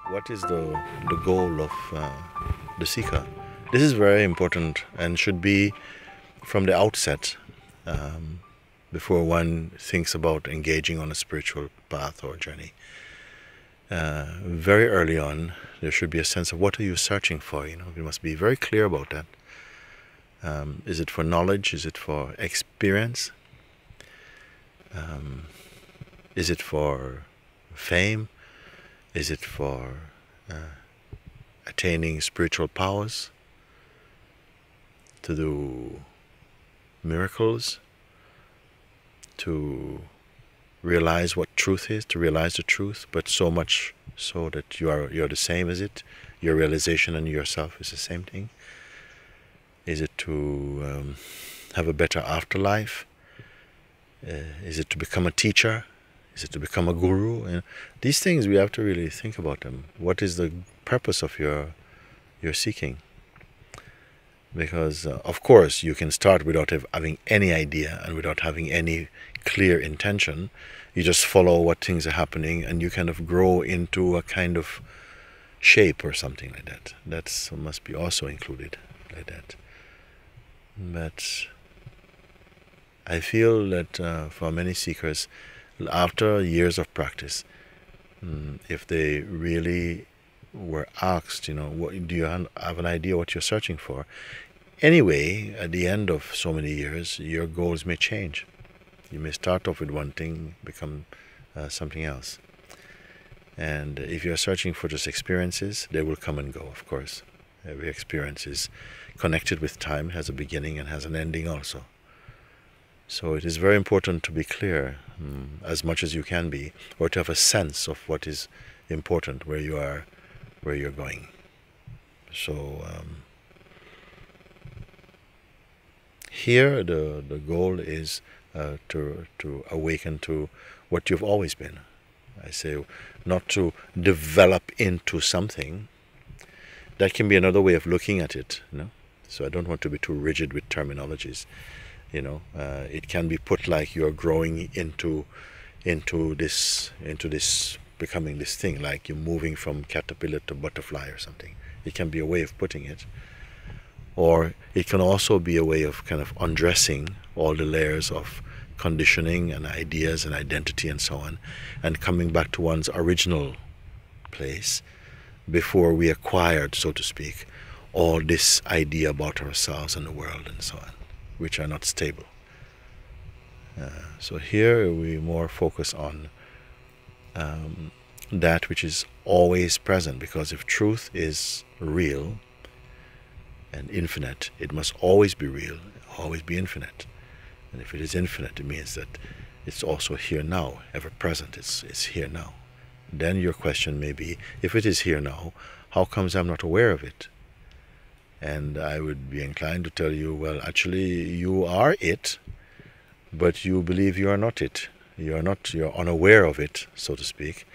What is the goal of the seeker? This is very important and should be from the outset, um, before one thinks about engaging on a spiritual path or journey. Very early on, there should be a sense of what are you searching for. You must be very clear about that. Is it for knowledge? Is it for experience? Is it for fame? Is it for attaining spiritual powers? To do miracles? To realize what truth is? To realize the truth, but so much so that you're the same as it? Your realization and yourself is the same thing? Is it to have a better afterlife? Is it to become a teacher? Is it to become a guru? These things we have to really think about them. What is the purpose of your seeking? Because of course you can start without having any idea and without having any clear intention. You just follow what things are happening and you kind of grow into a kind of shape or something like that. That must be also included like that. But I feel that for many seekers, after years of practice, if they really were asked, what, do you have an idea what you're searching for? Anyway, at the end of so many years, your goals may change. You may start off with one thing, become something else. And if you're searching for just experiences, they will come and go, of course. Every experience is connected with time, has a beginning and has an ending also. So it is very important to be clear, as much as you can be, or to have a sense of what is important, where you are, where you're going. So here the goal is to awaken to what you've always been. I say not to develop into something. That can be another way of looking at it, So I don't want to be too rigid with terminologies. It can be put like you're growing into this becoming this thing, like you're moving from caterpillar to butterfly or something. It can be a way of putting it, or it can also be a way of kind of undressing all the layers of conditioning and ideas and identity and so on, and coming back to one's original place before we acquired, so to speak, all this idea about ourselves and the world and so on, which are not stable. So here we more focus on that which is always present, because if truth is real and infinite, it must always be real, always be infinite. And if it is infinite, it means that it's also here now, ever present, it's here now. Then your question may be, if it is here now, how comes I'm not aware of it? And I would be inclined to tell you, well, actually you are it, but you believe you are not it. You're unaware of it, so to speak,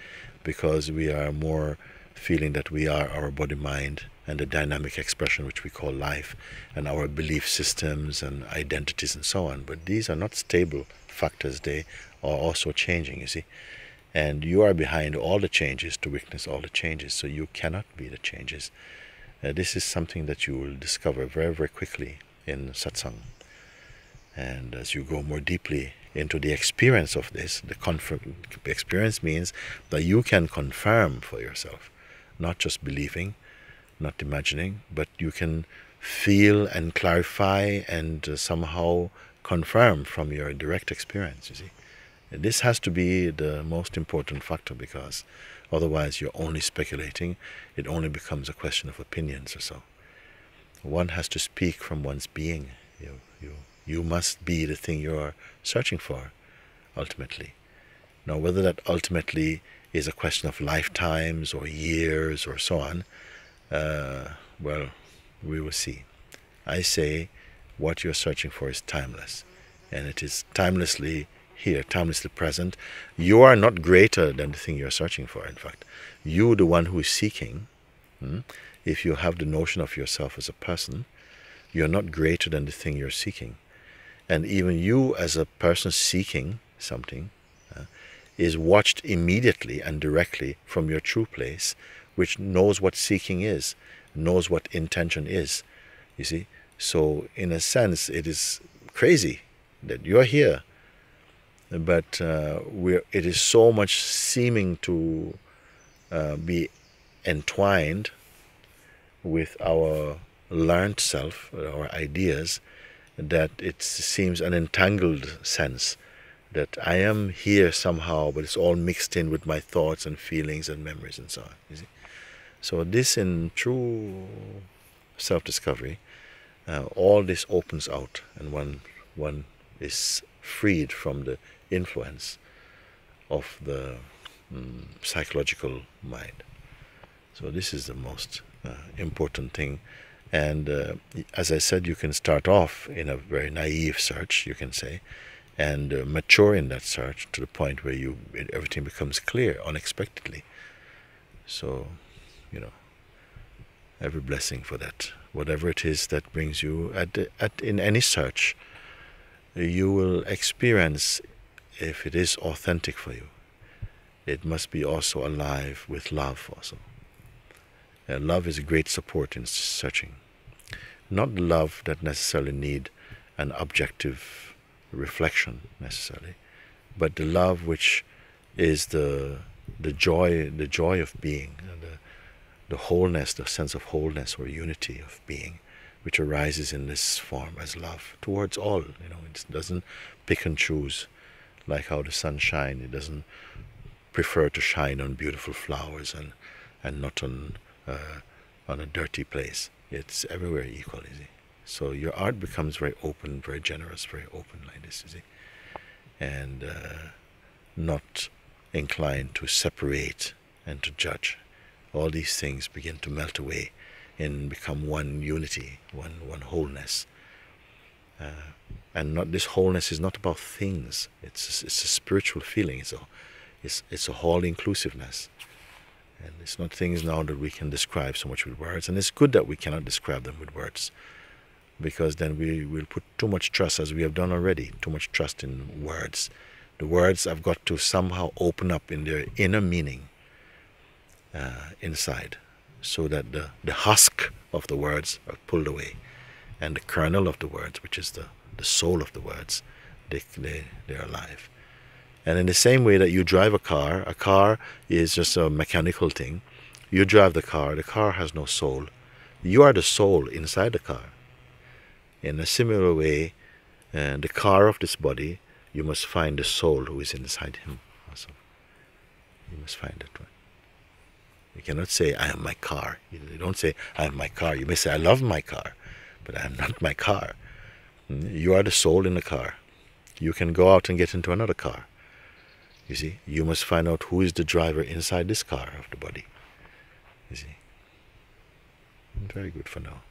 because we are more feeling that we are our body, mind, and the dynamic expression which we call life, and our belief systems and identities and so on. But these are not stable factors. They are also changing, you see. And you are behind all the changes to witness all the changes, so you cannot be the changes. This is something that you will discover very, very quickly in satsang. And as you go more deeply into the experience of this, the experience means that you can confirm for yourself, not just believing, not imagining, but you can feel and clarify and somehow confirm from your direct experience, you see. This has to be the most important factor, because otherwise you're only speculating. It only becomes a question of opinions or so. One has to speak from one's being. You must be the thing you're searching for, ultimately. Now, whether that ultimately is a question of lifetimes or years or so on, well, we will see. I say what you're searching for is timeless, and it is timelessly here, timelessly present. You are not greater than the thing you're searching for, in fact. You, the one who is seeking, if you have the notion of yourself as a person, you're not greater than the thing you're seeking. And even you, as a person seeking something, is watched immediately and directly from your true place which knows what seeking is, knows what intention is. You see? So in a sense, it is crazy that you're here, but it is so much seeming to be entwined with our learned self, our ideas, that it seems an entangled sense that I am here somehow, but it's all mixed in with my thoughts and feelings and memories and so on. You see? So this, in true self-discovery, all this opens out, and one is freed from the influence of the psychological mind. So this is the most important thing. And as I said, you can start off in a very naive search, you can say, and mature in that search to the point where everything becomes clear unexpectedly. So, every blessing for that. Whatever it is that brings you in any search, you will experience, if it is authentic for you, it must be also alive with love also. And love is a great support in searching. Not the love that necessarily need an objective reflection necessarily, but the love which is the joy of being, and the wholeness, the sense of wholeness or unity of being, which arises in this form as love towards all. It doesn't pick and choose like how the sun shines. It doesn't prefer to shine on beautiful flowers and not on a dirty place. It's everywhere equal, you see. So your art becomes very open, very generous, very open like this, you see, and not inclined to separate and to judge. All these things begin to melt away and become one unity, one wholeness. And this wholeness is not about things. It's a spiritual feeling. It's a whole inclusiveness. And it's not things now that we can describe so much with words. And it's good that we cannot describe them with words, because then we will put too much trust, as we have done already, too much trust in words. The words have got to somehow open up in their inner meaning inside, so that the husk of the words are pulled away, and the kernel of the words, which is the soul of the words, they're alive. And in the same way that you drive a car is just a mechanical thing. You drive the car has no soul. You are the soul inside the car. In a similar way, the car of this body, you must find the soul who is inside him also. You must find that one. You cannot say, I am my car. You don't say, I am my car. You may say, I love my car, but I am not my car. You are the soul in the car. You can go out and get into another car. You see, you must find out who is the driver inside this car of the body. You see. Very good for now.